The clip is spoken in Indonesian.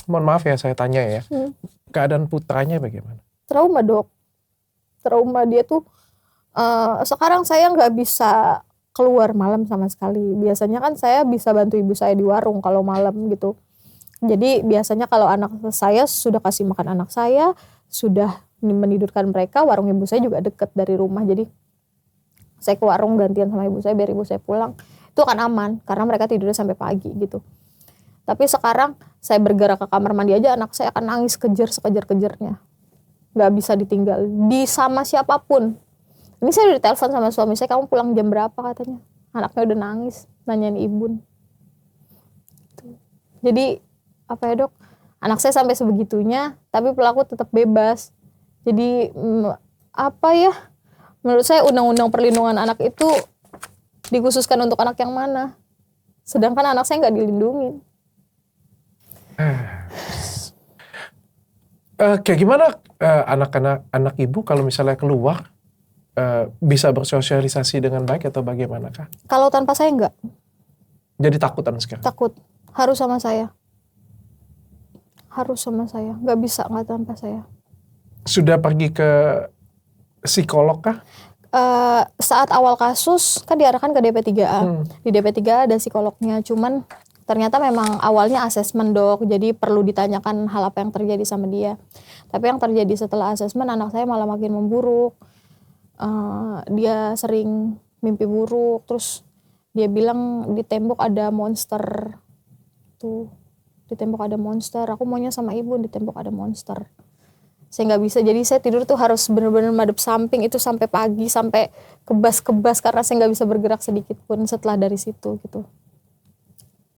Mohon maaf ya saya tanya ya. Keadaan putranya bagaimana? Trauma dok. Trauma dia tuh sekarang saya nggak bisa keluar malam sama sekali. Biasanya kan saya bisa bantu ibu saya di warung kalau malam gitu. Jadi biasanya kalau anak saya sudah kasih makan anak saya, sudah menidurkan mereka, warung ibu saya juga deket dari rumah. Jadi saya ke warung gantian sama ibu saya biar ibu saya pulang. Itu akan aman karena mereka tidurnya sampai pagi gitu. Tapi sekarang saya bergerak ke kamar mandi aja anak saya akan nangis kejar sekejar-kejarnya. Gak bisa ditinggal di sama siapapun. Ini saya udah telepon sama suami saya, kamu pulang jam berapa katanya. Anaknya udah nangis, nanyain ibu. Jadi apa ya dok, anak saya sampai sebegitunya, tapi pelaku tetap bebas. Jadi apa ya, menurut saya undang-undang perlindungan anak itu dikhususkan untuk anak yang mana? Sedangkan anak saya nggak dilindungi. Kayak gimana anak ibu kalau misalnya keluar bisa bersosialisasi dengan baik atau bagaimana kah? Kalau tanpa saya nggak. Jadi takutan sekarang? Takut. Harus sama saya. Harus sama saya. Nggak bisa nggak tanpa saya. Sudah pergi ke psikolog kah? Saat awal kasus kan diarahkan ke DP3A. Di DP3A ada psikolognya. Cuman ternyata memang awalnya asesmen dok. Jadi perlu ditanyakan hal apa yang terjadi sama dia. Tapi yang terjadi setelah asesmen anak saya malah makin memburuk. Dia sering mimpi buruk, terus dia bilang di tembok ada monster tuh, di tembok ada monster, aku maunya sama ibu, di tembok ada monster. Saya nggak bisa, jadi saya tidur tuh harus benar-benar madep samping itu sampai pagi, sampai kebas-kebas karena saya nggak bisa bergerak sedikit pun setelah dari situ gitu.